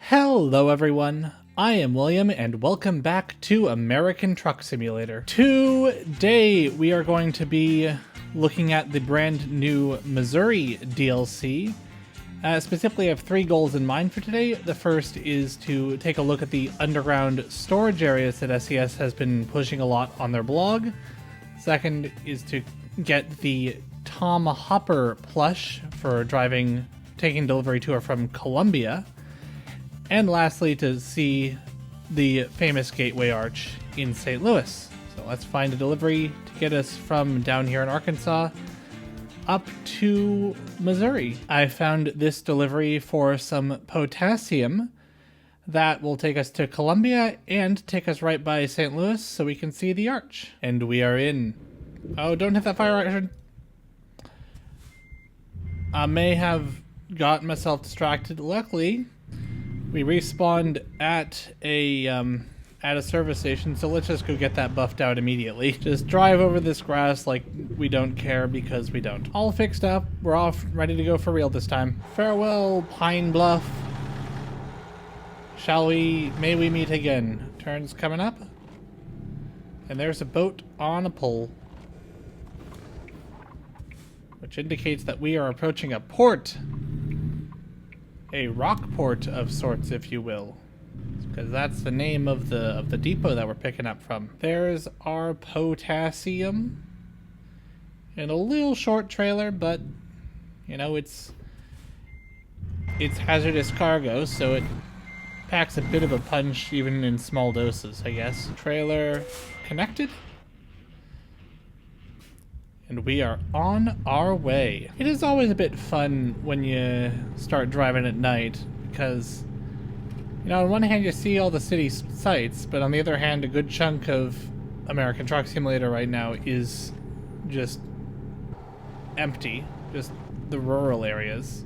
Hello everyone, I am William and welcome back to American Truck Simulator. Today we are going to be looking at the brand new Missouri DLC. Specifically, I have three goals in mind for today. The first is to take a look at the underground storage areas that SES has been pushing a lot on their blog. Second is to get the Tom Hopper plush for taking delivery to or from Columbia. And lastly, to see the famous Gateway Arch in St. Louis. So let's find a delivery to get us from down here in Arkansas up to Missouri. I found this delivery for some potassium that will take us to Columbia and take us right by St. Louis so we can see the arch. And we are in. Oh, don't hit that fire hydrant. I may have gotten myself distracted. Luckily, we respawned at a service station, so let's just go get that buffed out immediately. Just drive over this grass like we don't care, because we don't. All fixed up. We're off, ready to go for real this time. Farewell, Pine Bluff. May we meet again? Turns coming up. And there's a boat on a pole, which indicates that we are approaching a port. A rock port of sorts, if you will, because that's the name of the depot that we're picking up from. There's our potassium in a little short trailer, but you know, it's hazardous cargo, so it packs a bit of a punch even in small doses, I guess. Trailer connected. And we are on our way. It is always a bit fun when you start driving at night because, you know, on one hand you see all the city sights, but on the other hand, a good chunk of American Truck Simulator right now is just empty, just the rural areas,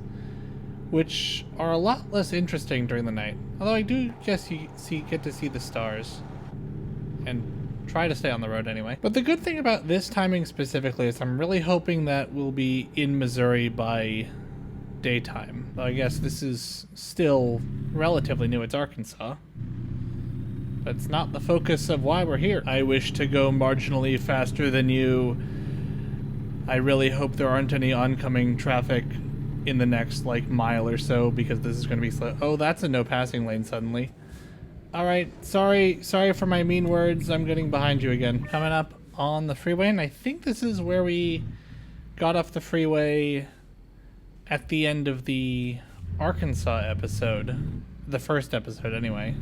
which are a lot less interesting during the night. Although I do guess you get to see the stars and try to stay on the road anyway. But the good thing about this timing specifically is I'm really hoping that we'll be in Missouri by daytime. I guess this is still relatively new. It's Arkansas. But it's not the focus of why we're here. I wish to go marginally faster than you. I really hope there aren't any oncoming traffic in the next, mile or so, because this is going to be slow. Oh, that's a no passing lane suddenly. Alright, sorry for my mean words. I'm getting behind you again. Coming up on the freeway, and I think this is where we got off the freeway at the end of the Arkansas episode. The first episode, anyway.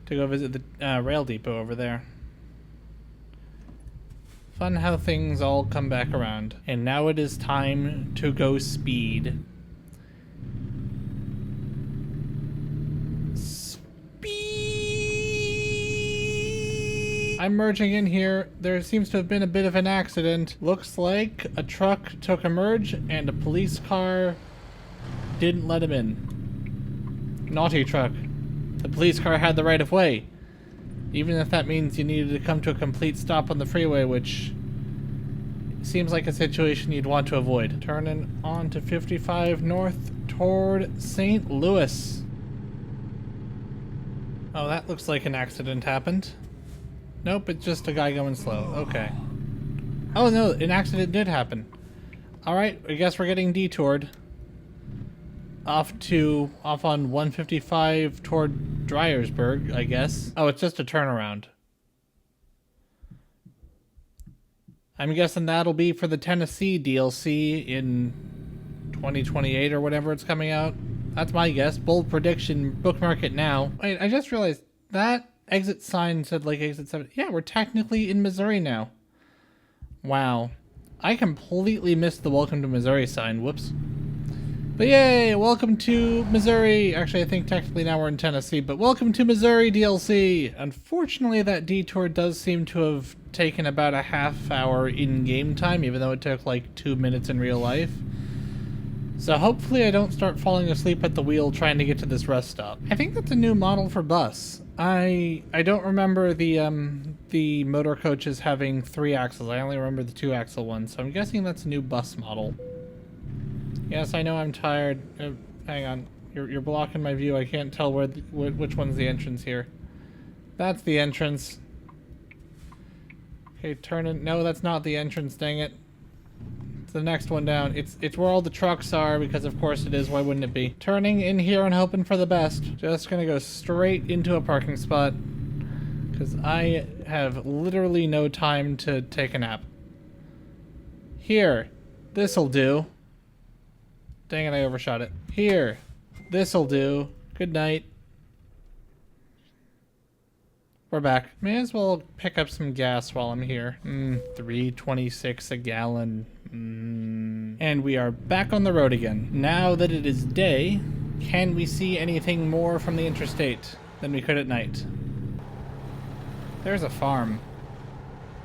To go visit the rail depot over there. Fun how things all come back around. And now it is time to go speed. I'm merging in here. There seems to have been a bit of an accident. Looks like a truck took a merge and a police car didn't let him in. Naughty truck. The police car had the right of way. Even if that means you needed to come to a complete stop on the freeway, which seems like a situation you'd want to avoid. Turning on to 55 north toward St. Louis. Oh, that looks like an accident happened. Nope, it's just a guy going slow. Okay. Oh no, an accident did happen. Alright, I guess we're getting detoured. Off on 155 toward Dryersburg, I guess. Oh, it's just a turnaround. I'm guessing that'll be for the Tennessee DLC in 2028 or whatever it's coming out. That's my guess. Bold prediction. Bookmark it now. Wait, I just realized that exit sign said exit 7. Yeah, we're technically in Missouri now. Wow. I completely missed the welcome to Missouri sign. Whoops. But yay, welcome to Missouri. Actually, I think technically now we're in Tennessee, but welcome to Missouri DLC. Unfortunately, that detour does seem to have taken about a half hour in-game time, even though it took 2 minutes in real life. So hopefully I don't start falling asleep at the wheel trying to get to this rest stop. I think that's a new model for bus. I don't remember the motor coaches having 3 axles. I only remember the 2 axle one, so I'm guessing that's a new bus model. Yes, I know I'm tired. Hang on. You're blocking my view. I can't tell which one's the entrance here. That's the entrance. Okay, turn in. No, that's not the entrance, dang it. It's the next one down. It's where all the trucks are, because of course it is. Why wouldn't it be? Turning in here and hoping for the best. Just gonna go straight into a parking spot, because I have literally no time to take a nap. Here. This'll do. Dang it, I overshot it. Here. This'll do. Good night. We're back. May as well pick up some gas while I'm here. $3.26 a gallon. And we are back on the road again. Now that it is day, can we see anything more from the interstate than we could at night? There's a farm.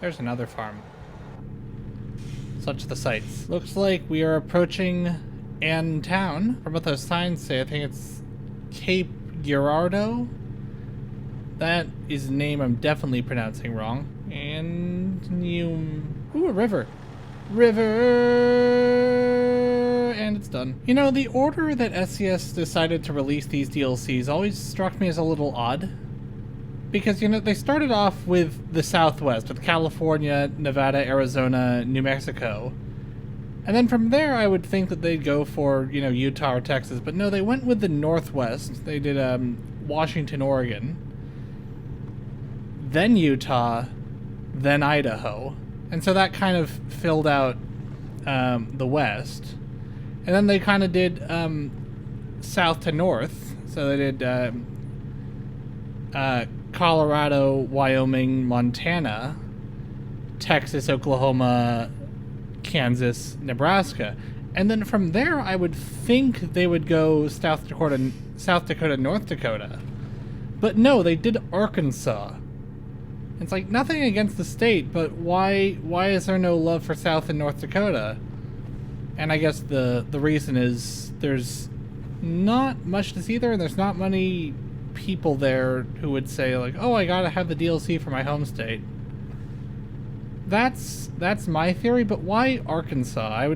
There's another farm. Such the sights. Looks like we are approaching Ann Town. From what those signs say, I think it's Cape Girardeau. That is a name I'm definitely pronouncing wrong. And ooh, a river. River! And it's done. You know, the order that SCS decided to release these DLCs always struck me as a little odd. Because, you know, they started off with the Southwest, with California, Nevada, Arizona, New Mexico. And then from there, I would think that they'd go for, you know, Utah or Texas. But no, they went with the Northwest. They did Washington, Oregon. Then Utah, then Idaho. And so that kind of filled out the West. And then they kind of did south to north. So they did Colorado, Wyoming, Montana, Texas, Oklahoma, Kansas, Nebraska. And then from there, I would think they would go South Dakota, North Dakota. But no, they did Arkansas. It's like, nothing against the state, but why is there no love for South and North Dakota? And I guess the reason is there's not much to see there, and there's not many people there who would say, like, oh, I gotta have the DLC for my home state. That's my theory, but why Arkansas?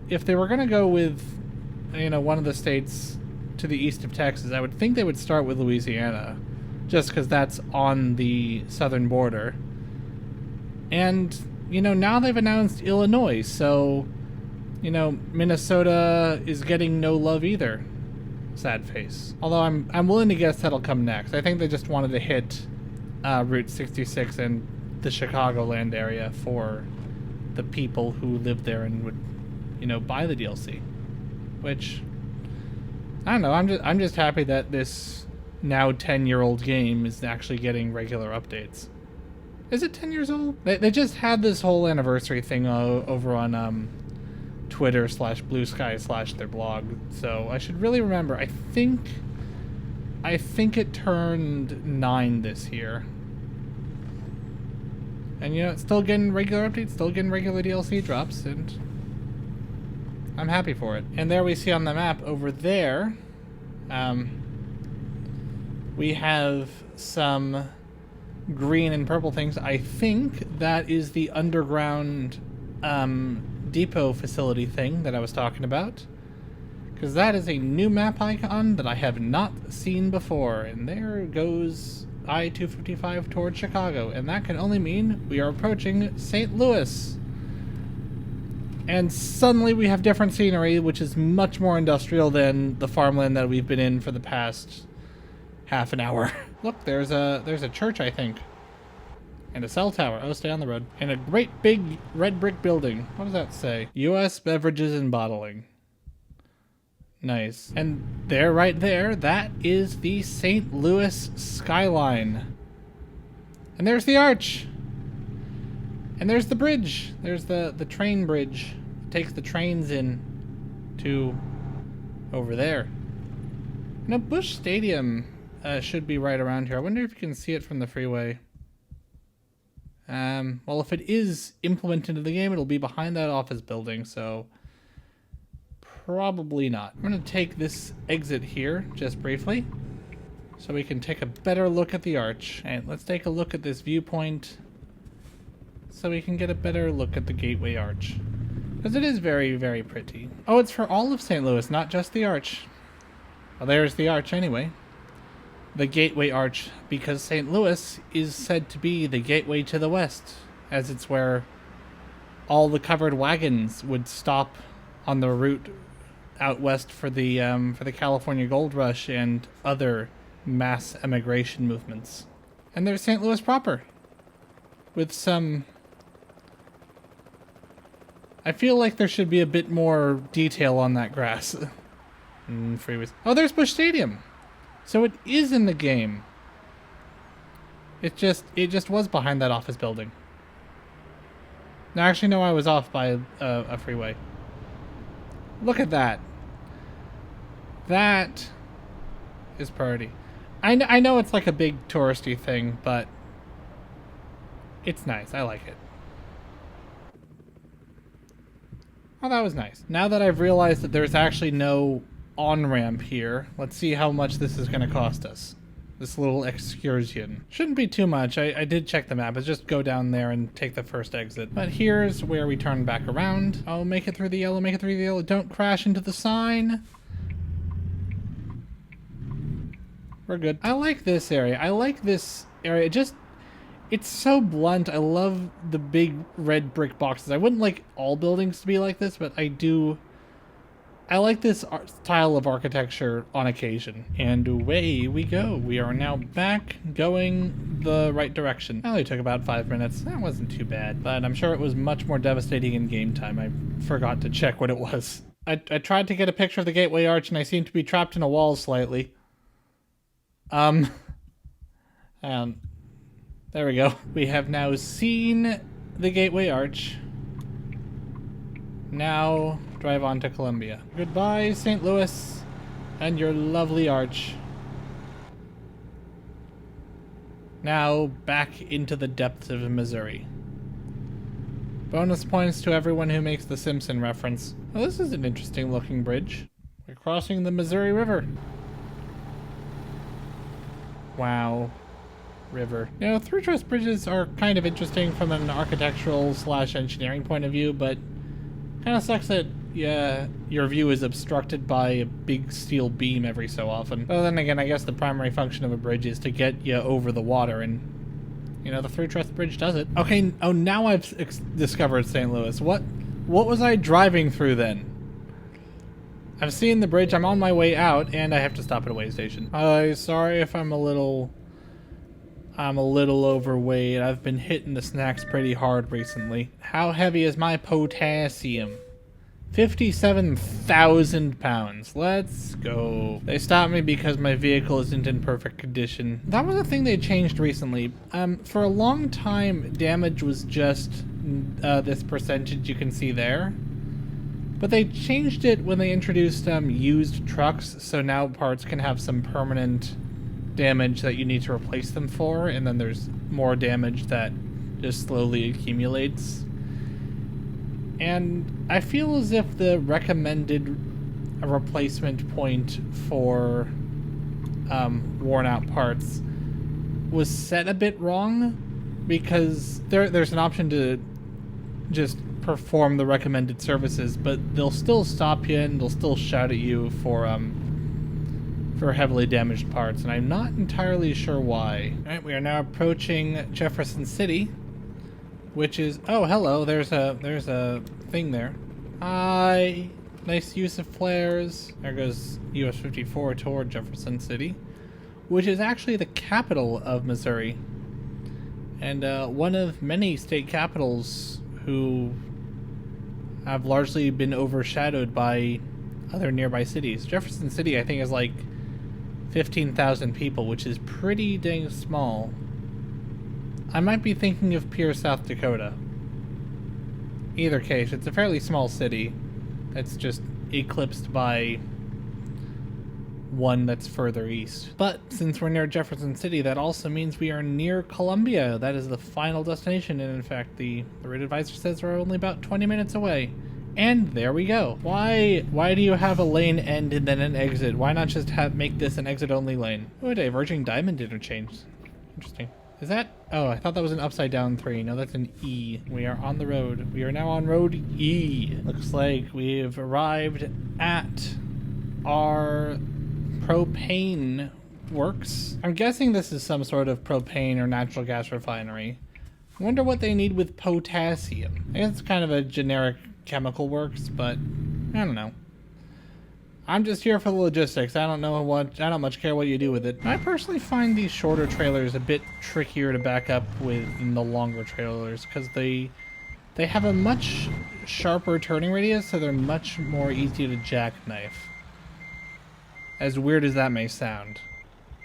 If they were gonna go with, you know, one of the states to the east of Texas, I would think they would start with Louisiana. Just because that's on the southern border. And, you know, now they've announced Illinois, so, you know, Minnesota is getting no love either. Sad face. Although I'm willing to guess that'll come next. I think they just wanted to hit Route 66 and the Chicagoland area for the people who live there and would, you know, buy the DLC. Which, I don't know, I'm just happy that this now 10-year-old game is actually getting regular updates. Is it 10 years old? They just had this whole anniversary thing over on Twitter /Blue Sky / their blog, so I should really remember. I think it turned 9 this year. And you know, it's still getting regular updates, still getting regular DLC drops, and I'm happy for it. And there we see on the map over there, we have some green and purple things. I think that is the underground depot facility thing that I was talking about. Because that is a new map icon that I have not seen before. And there goes I-255 towards Chicago. And that can only mean we are approaching St. Louis. And suddenly we have different scenery, which is much more industrial than the farmland that we've been in for the past half an hour. Look, there's a church, I think. And a cell tower. Oh, stay on the road. And a great big red brick building. What does that say? U.S. Beverages and Bottling. Nice. And there, right there, that is the St. Louis skyline. And there's the arch. And there's the bridge. There's the train bridge. It takes the trains in to over there. Now, Busch Stadium should be right around here. I wonder if you can see it from the freeway. Well, if it is implemented into the game, it'll be behind that office building, so probably not. I'm going to take this exit here, just briefly, so we can take a better look at the arch. And let's take a look at this viewpoint, so we can get a better look at the Gateway Arch. Because it is very, very pretty. Oh, it's for all of St. Louis, not just the arch. Well, there's the arch anyway. The Gateway Arch, because St. Louis is said to be the gateway to the west, as it's where all the covered wagons would stop on the route out west for the California Gold Rush and other mass emigration movements. And there's St. Louis proper, with some... I feel like there should be a bit more detail on that grass. Freeways. Oh, there's Busch Stadium. So it is in the game. It just was behind that office building. No, actually, no, I was off by a freeway. Look at that. That is pretty. I know it's like a big touristy thing, but it's nice. I like it. Oh, that was nice. Now that I've realized that there's actually no on-ramp here, let's see how much this is going to cost us. This little excursion. Shouldn't be too much. I did check the map. It's just go down there and take the first exit. But here's where we turn back around. Oh, make it through the yellow, make it through the yellow. Don't crash into the sign. We're good. I like this area. I like this area. It's so blunt. I love the big red brick boxes. I wouldn't like all buildings to be like this, but I like this style of architecture on occasion. And away we go. We are now back going the right direction. It only took about 5 minutes. That wasn't too bad, but I'm sure it was much more devastating in game time. I forgot to check what it was. I tried to get a picture of the Gateway Arch and I seem to be trapped in a wall slightly. There we go. We have now seen the Gateway Arch. Now drive on to Columbia. Goodbye, St. Louis, and your lovely arch. Now back into the depths of Missouri. Bonus points to everyone who makes the Simpson reference. Oh, this is an interesting looking bridge. We're crossing the Missouri River. Wow. River. You know, through-truss bridges are kind of interesting from an architectural / engineering point of view, but kind of sucks that your view is obstructed by a big steel beam every so often. But then again, I guess the primary function of a bridge is to get you over the water, and you know, the through-truss bridge does it. Okay, oh, now I've discovered St. Louis. What was I driving through then? I've seen the bridge, I'm on my way out, and I have to stop at a way station. Sorry if I'm a little overweight. I've been hitting the snacks pretty hard recently. How heavy is my potassium? 57,000 pounds. Let's go. They stopped me because my vehicle isn't in perfect condition. That was a thing they changed recently. For a long time, damage was just this percentage you can see there. But they changed it when they introduced used trucks, so now parts can have some permanent damage that you need to replace them for, and then there's more damage that just slowly accumulates. And I feel as if the recommended replacement point for worn out parts was set a bit wrong, because there's an option to just perform the recommended services, but they'll still stop you and they'll still shout at you for heavily damaged parts, and I'm not entirely sure why. Alright, we are now approaching Jefferson City, which is... oh, hello, there's a thing there. Hi! Nice use of flares. There goes US 54 toward Jefferson City, which is actually the capital of Missouri, and one of many state capitals who have largely been overshadowed by other nearby cities. Jefferson City, I think, is like 15,000 people, which is pretty dang small. I might be thinking of Pierce, South Dakota. Either case, it's a fairly small city that's just eclipsed by one that's further east. But since we're near Jefferson City, that also means we are near Columbia. That is the final destination, and in fact, the route advisor says we're only about 20 minutes away. And there we go. Why do you have a lane end and then an exit? Why not just make this an exit-only lane? Oh, a diverging diamond interchange. Interesting. Is that... oh, I thought that was an upside down 3. No, that's an E. We are on the road. We are now on road E. Looks like we've arrived at our propane works. I'm guessing this is some sort of propane or natural gas refinery. I wonder what they need with potassium. I guess it's kind of a generic chemical works, but I don't know. I'm just here for the logistics. I don't much care what you do with it. I personally find these shorter trailers a bit trickier to back up with than the longer trailers because they have a much sharper turning radius, so they're much more easy to jackknife. As weird as that may sound,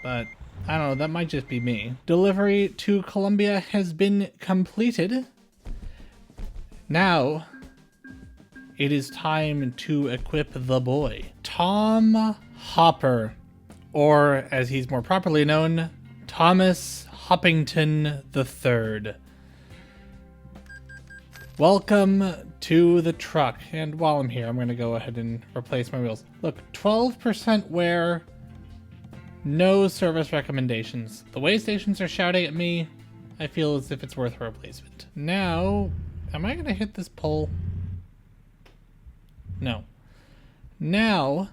but I don't know, that might just be me. Delivery to Columbia has been completed. Now, it is time to equip the boy. Tom Hopper, or as he's more properly known, Thomas Hoppington III. Welcome to the truck. And while I'm here, I'm going to go ahead and replace my wheels. Look, 12% wear, no service recommendations. The way stations are shouting at me, I feel as if it's worth a replacement. Now, am I going to hit this pole? No. Now,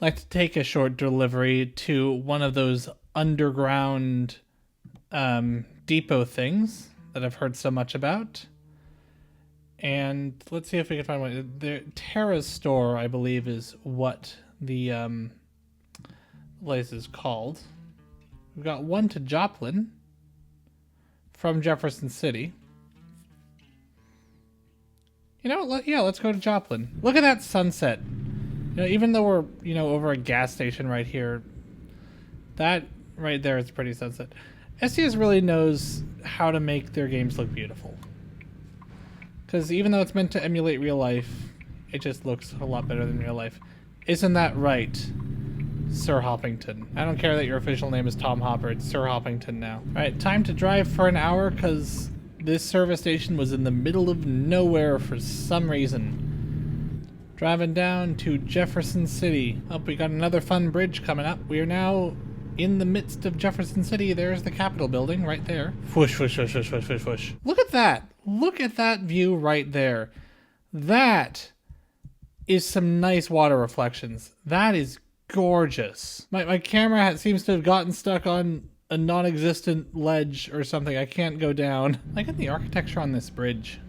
I'd like to take a short delivery to one of those underground depot things that I've heard so much about. And let's see if we can find one. The Terra's store, I believe, is what the place is called. We've got one to Joplin from Jefferson City. You know what? Yeah, let's go to Joplin. Look at that sunset. You know, even though we're, over a gas station right here, that right there is a pretty sunset. SCS really knows how to make their games look beautiful. Because even though it's meant to emulate real life, it just looks a lot better than real life. Isn't that right, Sir Hoppington? I don't care that your official name is Tom Hopper. It's Sir Hoppington now. Alright, time to drive for an hour because this service station was in the middle of nowhere for some reason. Driving down to Jefferson City. Oh, we got another fun bridge coming up. We are now in the midst of Jefferson City. There's the Capitol building right there. Whoosh, whoosh, whoosh, whoosh, whoosh, whoosh, whoosh. Look at that. Look at that view right there. That is some nice water reflections. That is gorgeous. My camera seems to have gotten stuck on a non-existent ledge or something. I can't go down. I like the architecture on this bridge.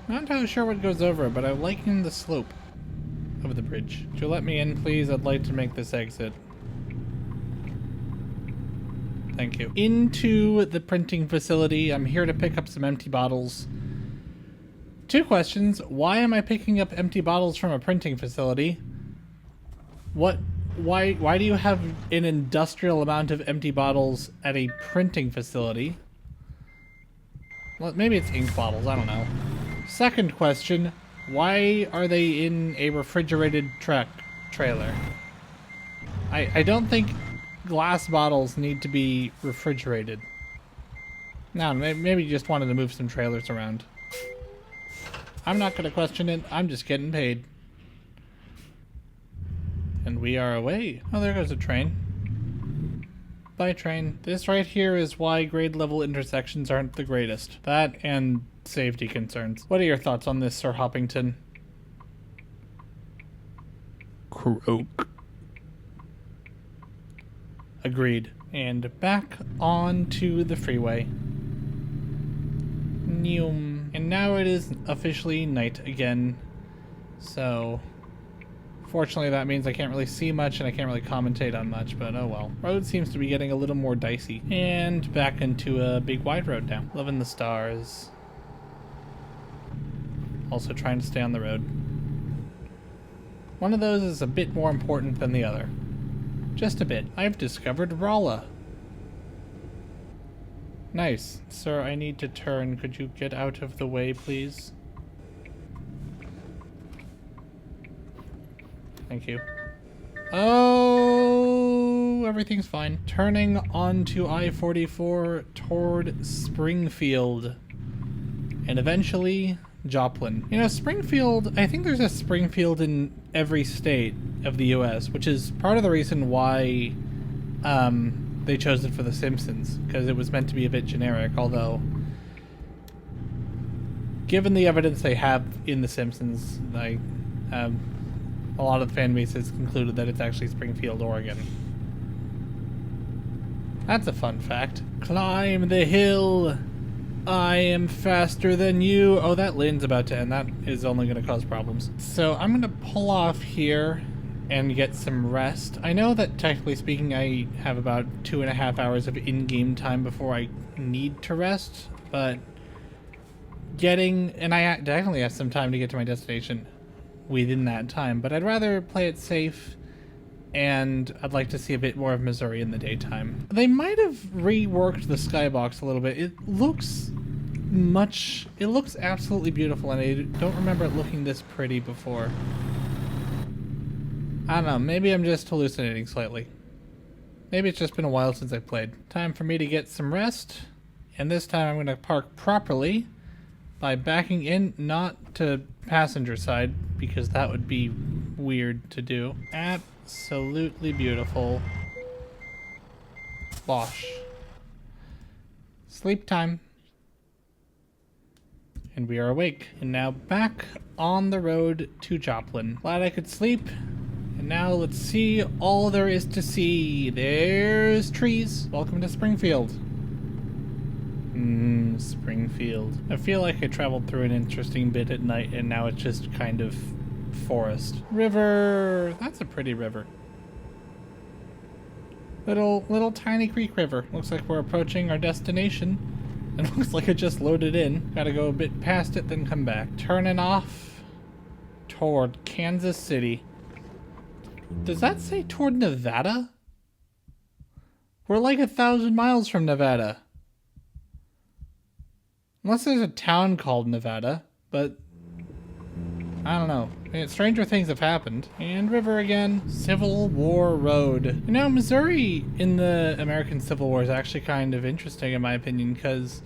I'm not entirely sure what goes over it, but I'm liking the slope of the bridge. Would you let me in, please? I'd like to make this exit. Thank you. Into the printing facility. I'm here to pick up some empty bottles. 2 questions. Why am I picking up empty bottles from a printing facility? Why do you have an industrial amount of empty bottles at a printing facility? Well, maybe it's ink bottles, I don't know. Second question, why are they in a refrigerated trailer? I don't think glass bottles need to be refrigerated. No, maybe you just wanted to move some trailers around. I'm not going to question it. I'm just getting paid. And we are away. Oh, there goes a train. Bye, train. This right here is why grade level intersections aren't the greatest. That and safety concerns. What are your thoughts on this, Sir Hoppington? Croak. Agreed. And back onto the freeway. Neum. And now it is officially night again. So, fortunately that means I can't really see much and I can't really commentate on much, but oh well. Road seems to be getting a little more dicey. And back into a big wide road now. Loving the stars. Also trying to stay on the road. One of those is a bit more important than the other. Just a bit. I've discovered Rolla. Nice. Sir, I need to turn. Could you get out of the way, please? Thank you. Oh, everything's fine. Turning onto I-44 toward Springfield. And eventually, Joplin. You know, Springfield, I think there's a Springfield in every state of the US, which is part of the reason why they chose it for The Simpsons, because it was meant to be a bit generic, although given the evidence they have in The Simpsons, I a lot of the fan bases concluded that it's actually Springfield, Oregon. That's a fun fact. Climb the hill. I am faster than you. Oh, that lane's about to end. That is only going to cause problems. So I'm going to pull off here and get some rest. I know that technically speaking, I have about 2.5 hours of in-game time before I need to rest, but and I definitely have some time to get to my destination within that time, but I'd rather play it safe, and I'd like to see a bit more of Missouri in the daytime. They might have reworked the skybox a little bit. It looks absolutely beautiful, and I don't remember it looking this pretty before. I don't know, maybe I'm just hallucinating slightly. Maybe it's just been a while since I played. Time for me to get some rest, and this time I'm going to park properly by backing in, not to passenger side, because that would be weird to do. Absolutely beautiful. Bosh. Sleep time. And we are awake. And now back on the road to Joplin. Glad I could sleep. And now let's see all there is to see. There's trees. Welcome to Springfield. Springfield. I feel like I traveled through an interesting bit at night, and now it's just kind of forest. River. That's a pretty river. Little tiny creek river. Looks like we're approaching our destination. And looks like it just loaded in. Gotta go a bit past it, then come back. Turning off toward Kansas City. Does that say toward Nevada? We're like 1,000 miles from Nevada. Unless there's a town called Nevada, but I don't know. Stranger things have happened. And river again. Civil War Road. You know, Missouri in the American Civil War is actually kind of interesting in my opinion, because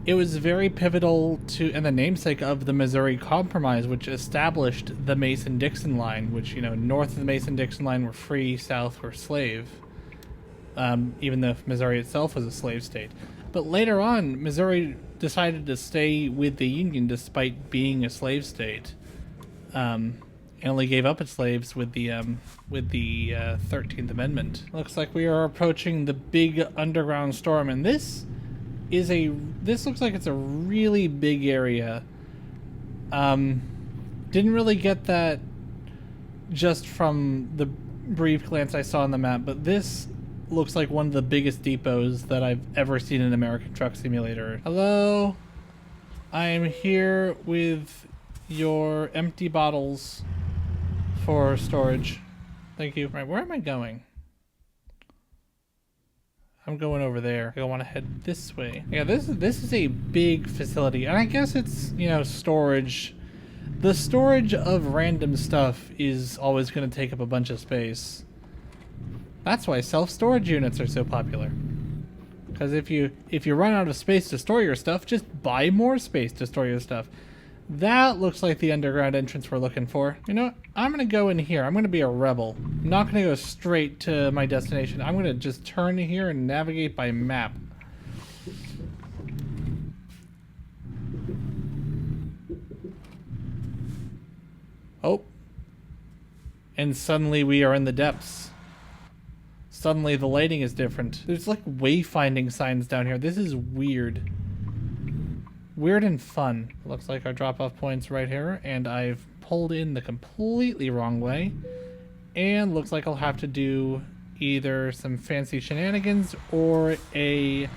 it was very pivotal to, and the namesake of the Missouri Compromise, which established the Mason-Dixon line, which, you know, north of the Mason-Dixon line were free, south were slave. Even though Missouri itself was a slave state. But later on, Missouri decided to stay with the Union despite being a slave state. And only gave up its slaves with the 13th Amendment. Looks like we are approaching the big underground storm, and this looks like it's a really big area. Didn't really get that just from the brief glance I saw on the map, but this looks like one of the biggest depots that I've ever seen in American Truck Simulator. Hello? I am here with your empty bottles for storage. Thank you. Right, where am I going? I'm going over there. I want to head this way. Yeah, this is a big facility, and I guess it's, you know, storage. The storage of random stuff is always going to take up a bunch of space. That's why self-storage units are so popular. Because if you run out of space to store your stuff, just buy more space to store your stuff. That looks like the underground entrance we're looking for. You know what? I'm going to go in here. I'm going to be a rebel. I'm not going to go straight to my destination. I'm going to just turn here and navigate by map. Oh. And suddenly we are in the depths. Suddenly the lighting is different. There's like wayfinding signs down here. This is weird. Weird and fun. Looks like our drop-off point's right here, and I've pulled in the completely wrong way. And looks like I'll have to do either some fancy shenanigans or a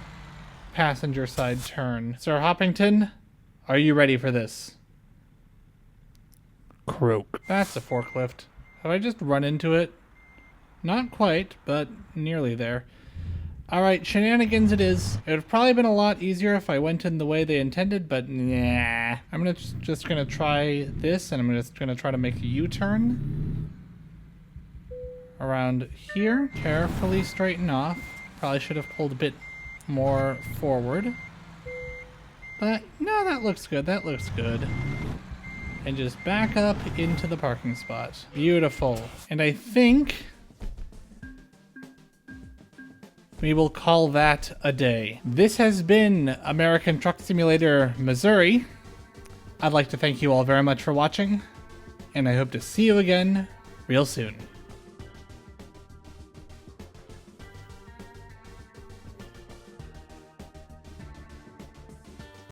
passenger side turn. Sir Hoppington, are you ready for this? Croak. That's a forklift. Have I just run into it? Not quite, but nearly there. Alright, shenanigans it is. It would have probably been a lot easier if I went in the way they intended, but nah. I'm just gonna try this, and I'm just gonna try to make a U-turn. Around here. Carefully straighten off. Probably should have pulled a bit more forward. But, no, that looks good. That looks good. And just back up into the parking spot. Beautiful. And I think we will call that a day. This has been American Truck Simulator Missouri. I'd like to thank you all very much for watching. and I hope to see you again real soon.